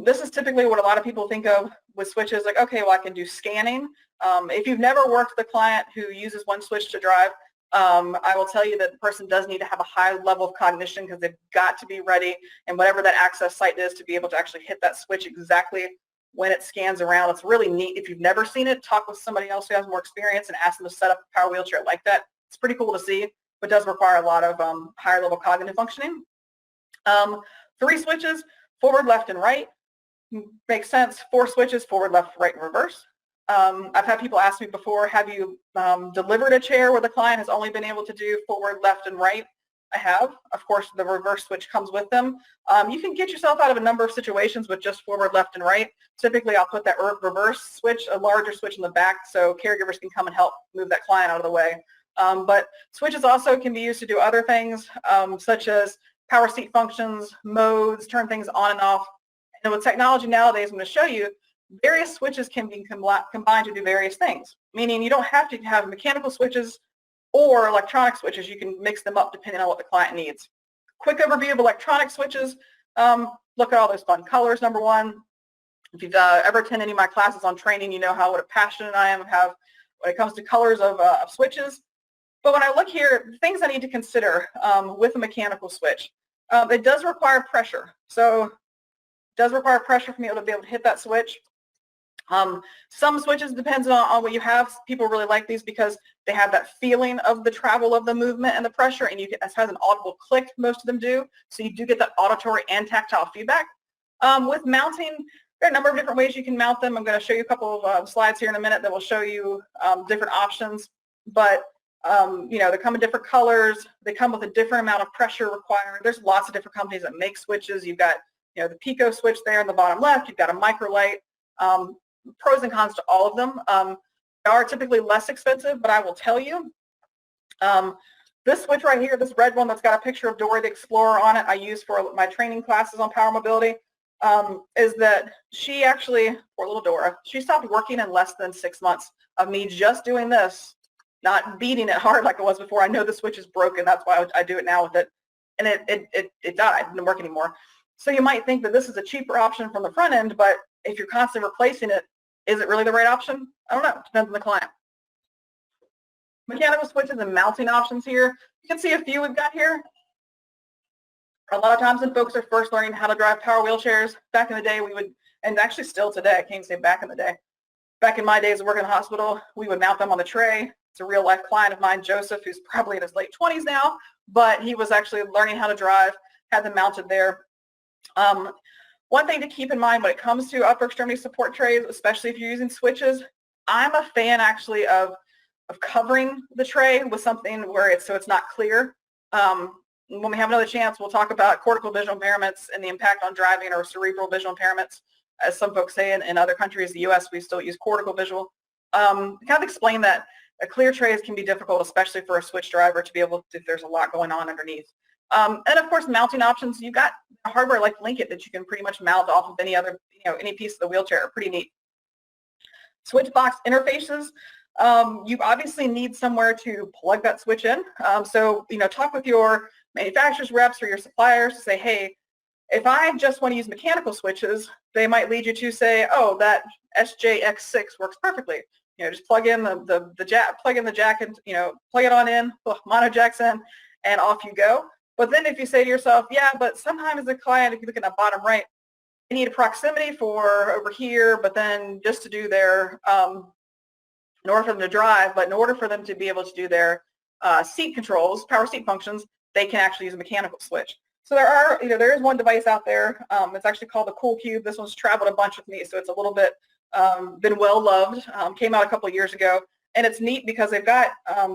this is typically what a lot of people think of with switches, like, okay, well, I can do scanning. If you've never worked with a client who uses one switch to drive, I will tell you that the person does need to have a high level of cognition because they've got to be ready, and whatever that access site is, to be able to actually hit that switch exactly when it scans around. It's really neat. If you've never seen it, talk with somebody else who has more experience and ask them to set up a power wheelchair like that. It's pretty cool to see, but does require a lot of higher level cognitive functioning. 3 switches, forward, left, and right. Makes sense. 4 switches, forward, left, right, and reverse. I've had people ask me before, have you delivered a chair where the client has only been able to do forward, left, and right? I have. Of course, the reverse switch comes with them. You can get yourself out of a number of situations with just forward, left, and right. Typically, I'll put that reverse switch, a larger switch in the back, so caregivers can come and help move that client out of the way. But switches also can be used to do other things, such as power seat functions, modes, turn things on and off. And with technology nowadays, I'm going to show you, various switches can be combined to do various things, meaning you don't have to have mechanical switches or electronic switches. You can mix them up depending on what the client needs. Quick overview of electronic switches. Look at all those fun colors, number one. If you've ever attended any of my classes on training, you know what a passionate I am when it comes to colors of switches. But when I look here, things I need to consider with a mechanical switch. It does require pressure. So it does require pressure for me to be able to hit that switch. Some switches, depends on what you have. People really like these because they have that feeling of the travel of the movement and the pressure, and it has an audible click, most of them do. So you do get that auditory and tactile feedback. With mounting, there are a number of different ways you can mount them. I'm going to show you a couple of slides here in a minute that will show you different options. But they come in different colors. They come with a different amount of pressure required. There's lots of different companies that make switches. You've got the Pico switch there in the bottom left. You've got a microlight. Pros and cons to all of them. They are typically less expensive, but I will tell you, this switch right here, this red one that's got a picture of Dora the Explorer on it, I use for my training classes on power mobility, is that she actually, poor little Dora, she stopped working in less than 6 months of me just doing this, not beating it hard like it was before. I know the switch is broken. That's why I do it now with it. And it died. It didn't work anymore. So you might think that this is a cheaper option from the front end, but if you're constantly replacing it, is it really the right option? I don't know. It depends on the client. Mechanical switches and mounting options here. You can see a few we've got here. A lot of times when folks are first learning how to drive power wheelchairs, back in the day we would, and actually still today, I can't say back in the day, back in my days of working in the hospital, we would mount them on the tray. It's a real life client of mine, Joseph, who's probably in his late 20s now, but he was actually learning how to drive, had them mounted there. One thing to keep in mind when it comes to upper extremity support trays, especially if you're using switches, I'm a fan actually of covering the tray with something where it's not clear. When we have another chance, we'll talk about cortical visual impairments and the impact on driving, or cerebral visual impairments. As some folks say in other countries, the US, we still use cortical visual. Kind of explain that clear trays can be difficult, especially for a switch driver to be able to, if there's a lot going on underneath. And of course, mounting options. You've got hardware like Linkit that you can pretty much mount off of any other, any piece of the wheelchair. Pretty neat. Switch box interfaces. You obviously need somewhere to plug that switch in. So, talk with your manufacturer's reps or your suppliers to say, hey, if I just want to use mechanical switches, they might lead you to say, oh, that SJX6 works perfectly. Just plug in the jack, plug in the jack, and plug it on in, mono jacks in, and off you go. But then if you say to yourself, yeah, but sometimes the client, if you look at the bottom right, they need a proximity for over here, but then just to do their, in order for them to drive, but in order for them to be able to do their seat controls, power seat functions, they can actually use a mechanical switch. So there are, there is one device out there. It's actually called the Cool Cube. This one's traveled a bunch with me, so it's a little bit been well loved. Came out a couple of years ago, and it's neat because they've got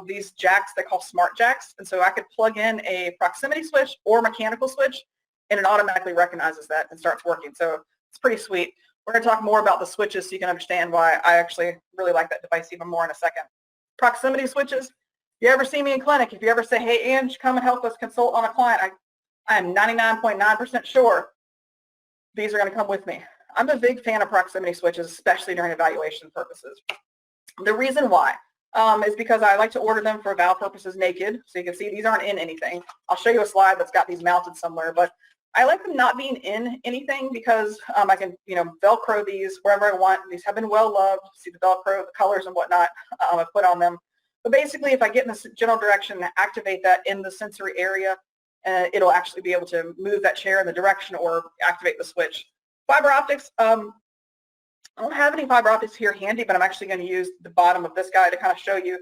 these jacks they call smart jacks, and so I could plug in a proximity switch or mechanical switch, and it automatically recognizes that and starts working. So it's pretty sweet. We're going to talk more about the switches so you can understand why I actually really like that device even more in a second. Proximity switches. If you ever see me in clinic, if you ever say, hey, Angie, come and help us consult on a client, I am 99.9% sure these are going to come with me. I'm a big fan of proximity switches, especially during evaluation purposes. The reason why is because I like to order them for eval purposes naked. So you can see these aren't in anything. I'll show you a slide that's got these mounted somewhere, but I like them not being in anything because I can, Velcro these wherever I want. These have been well loved. See the Velcro, the colors and whatnot I've put on them. But basically, if I get in the general direction and activate that in the sensory area, it'll actually be able to move that chair in the direction or activate the switch. Fiber optics. I don't have any fiber optics here handy, but I'm actually going to use the bottom of this guy to kind of show you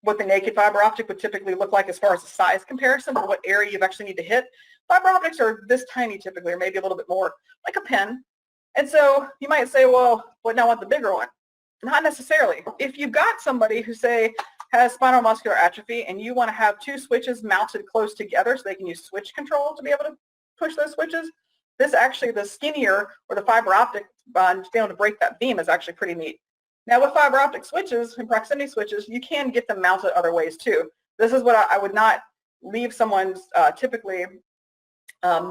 what the naked fiber optic would typically look like as far as the size comparison or what area you actually need to hit. Fiber optics are this tiny typically, or maybe a little bit more, like a pen. And so you might say, well, what now I want the bigger one? Not necessarily. If you've got somebody who, say, has spinal muscular atrophy and you want to have two switches mounted close together so they can use switch control to be able to push those switches, this actually, the skinnier or the fiber optic to be able to break that beam is actually pretty neat. Now with fiber optic switches and proximity switches, you can get them mounted other ways too. This is what I would not leave someone's typically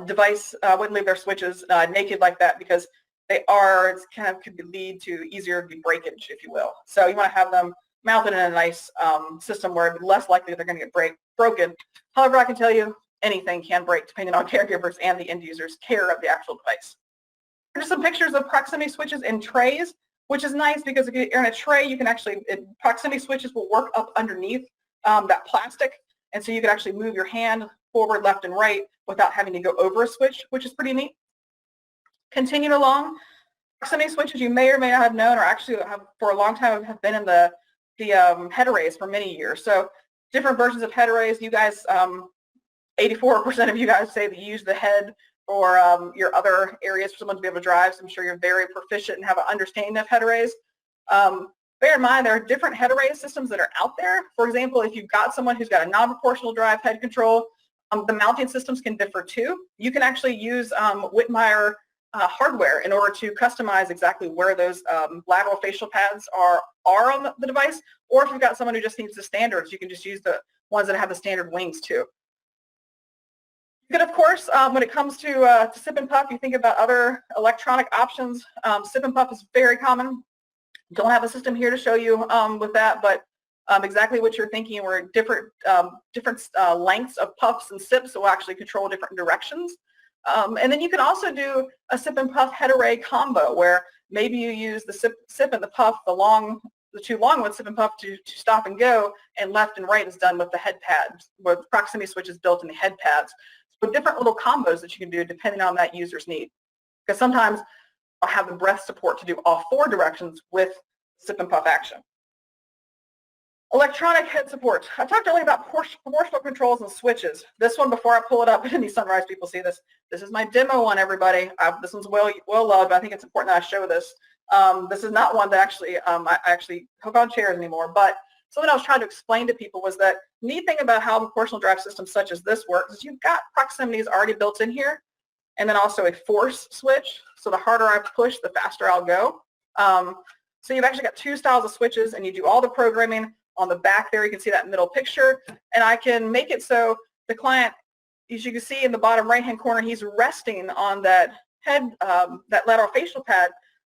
device, I wouldn't leave their switches naked like that because they are, it's kind of could lead to easier breakage, if you will. So you want to have them mounted in a nice system where it's less likely they're going to get broken. However, I can tell you anything can break depending on caregivers and the end user's care of the actual device. Here's some pictures of proximity switches in trays, which is nice because if you're in a tray, you can actually, proximity switches will work up underneath that plastic. And so you can actually move your hand forward, left, and right without having to go over a switch, which is pretty neat. Continuing along, proximity switches you may or may not have known, or actually have for a long time have been in the head arrays for many years. So different versions of head arrays. You guys, 84% of you guys say that you use the head for your other areas for someone to be able to drive. So I'm sure you're very proficient and have an understanding of head arrays. Bear in mind, there are different head array systems that are out there. For example, if you've got someone who's got a non-proportional drive head control, the mounting systems can differ too. You can actually use Whitmire hardware in order to customize exactly where those lateral facial pads are on the device, or if you've got someone who just needs the standards, you can just use the ones that have the standard wings too. You could, of course, when it comes to sip and puff, you think about other electronic options. Sip and puff is very common. Don't have a system here to show you with that, but exactly what you're thinking, where different lengths of puffs and sips will actually control different directions. And then you can also do a sip and puff head array combo, where maybe you use the sip and the puff, the two long ones, sip and puff, to stop and go, and left and right is done with the head pads, with proximity switches built in the head pads. So different little combos that you can do depending on that user's need. Because sometimes I'll have the breath support to do all 4 directions with sip and puff action. Electronic head support. I talked earlier about proportional controls and switches. This one, before I pull it up, and any Sunrise people see this, this is my demo one, everybody. This one's well loved, but I think it's important that I show this. This is not one that I actually hook on chairs anymore, but something I was trying to explain to people was that the neat thing about how proportional drive systems such as this works is you've got proximities already built in here, and then also a force switch. So the harder I push, the faster I'll go. So you've actually got 2 styles of switches, and you do all the programming on the back there. You can see that middle picture, and I can make it so the client, as you can see in the bottom right-hand corner, he's resting on that head, that lateral facial pad.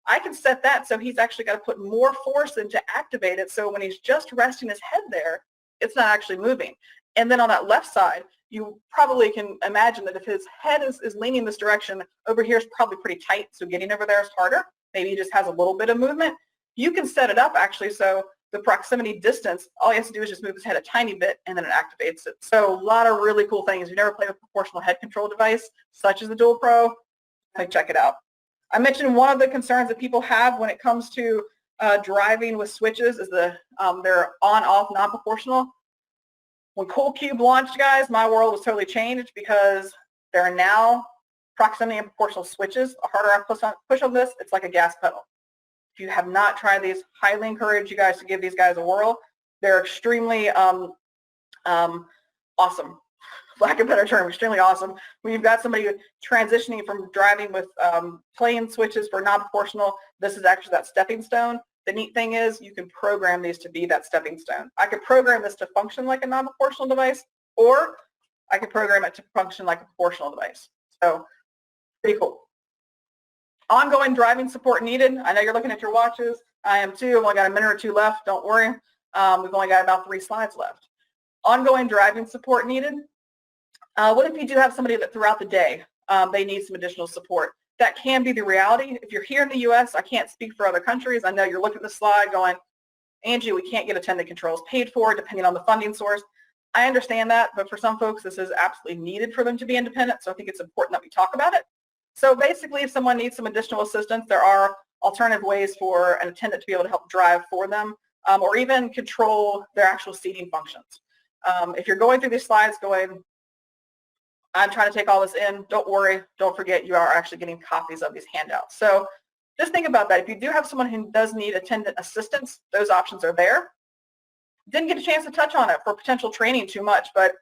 I can set that so he's actually got to put more force in to activate it, so when he's just resting his head there, it's not actually moving. And then on that left side, you probably can imagine that if his head is leaning this direction, over here is probably pretty tight, so getting over there is harder. Maybe he just has a little bit of movement. You can set it up actually so the proximity distance, all he has to do is just move his head a tiny bit, and then it activates it. So a lot of really cool things. If you never played with a proportional head control device, such as the Dual Pro, check it out. I mentioned one of the concerns that people have when it comes to driving with switches is they're on-off non-proportional. When CoolCube launched, guys, my world was totally changed because there are now proximity and proportional switches. The harder I push on this, it's like a gas pedal. If you have not tried these, highly encourage you guys to give these guys a whirl. They're extremely awesome. Lack of a better term, extremely awesome. When you've got somebody transitioning from driving with plain switches for non-proportional, this is actually that stepping stone. The neat thing is you can program these to be that stepping stone. I could program this to function like a non-proportional device, or I could program it to function like a proportional device. So pretty cool. Ongoing driving support needed. I know you're looking at your watches. I am too. I've only got a minute or 2 left. Don't worry. We've only got about 3 slides left. Ongoing driving support needed. What if you do have somebody that throughout the day they need some additional support? That can be the reality. If you're here in the U.S., I can't speak for other countries. I know you're looking at the slide going, Angie, we can't get attendant controls paid for depending on the funding source. I understand that, but for some folks, this is absolutely needed for them to be independent, so I think it's important that we talk about it. So basically, if someone needs some additional assistance, there are alternative ways for an attendant to be able to help drive for them, or even control their actual seating functions. If you're going through these slides going, I'm trying to take all this in, don't worry, don't forget you are actually getting copies of these handouts. So just think about that. If you do have someone who does need attendant assistance, those options are there. Didn't get a chance to touch on it for potential training too much, but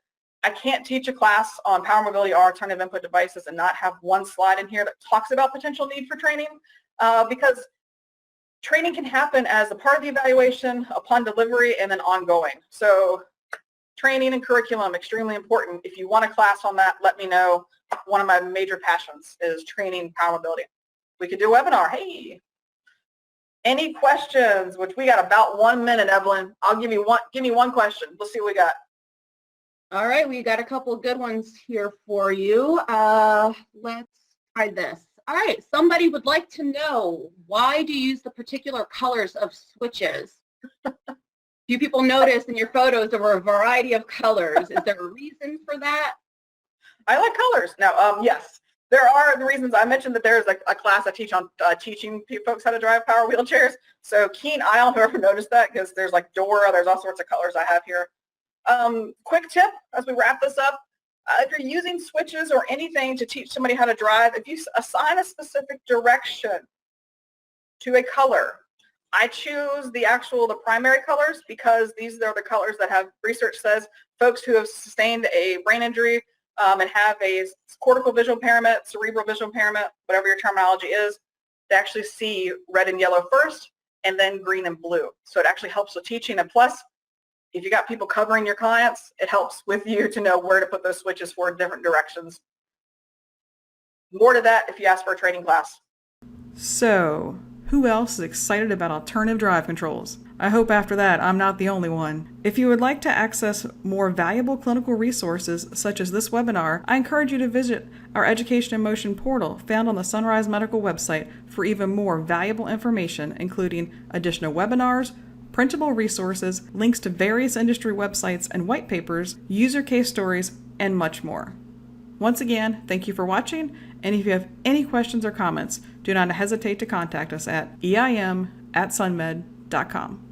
I can't teach a class on power mobility or alternative input devices and not have one slide in here that talks about potential need for training, because training can happen as a part of the evaluation, upon delivery, and then ongoing. So training and curriculum, extremely important. If you want a class on that, let me know. One of my major passions is training power mobility. We could do a webinar. Hey, any questions? Which we got about 1 minute, Evelyn. I'll give me one question. Let's see what we got. All right, we got a couple of good ones here for you. Let's try this. All right, somebody would like to know, why do you use the particular colors of switches? Few people noticed in your photos there were a variety of colors. Is there a reason for that? I like colors. Now, yes, there are the reasons. I mentioned that there's a class I teach on teaching folks how to drive power wheelchairs. So keen eye on whoever noticed that, because there's like Dora, there's all sorts of colors I have here. Quick tip as we wrap this up, if you're using switches or anything to teach somebody how to drive, if you assign a specific direction to a color, I choose the primary colors because these are the colors that have, research says, folks who have sustained a brain injury and have a cortical visual impairment, cerebral visual impairment, whatever your terminology is, they actually see red and yellow first, and then green and blue. So it actually helps with teaching. And plus, if you got people covering your clients, it helps with you to know where to put those switches for different directions. More to that if you ask for a training class. So, who else is excited about alternative drive controls? I hope after that I'm not the only one. If you would like to access more valuable clinical resources such as this webinar, I encourage you to visit our Education in Motion portal found on the Sunrise Medical website for even more valuable information, including additional webinars, printable resources, links to various industry websites and white papers, user case stories, and much more. Once again, thank you for watching, and if you have any questions or comments, do not hesitate to contact us at eim@sunmed.com.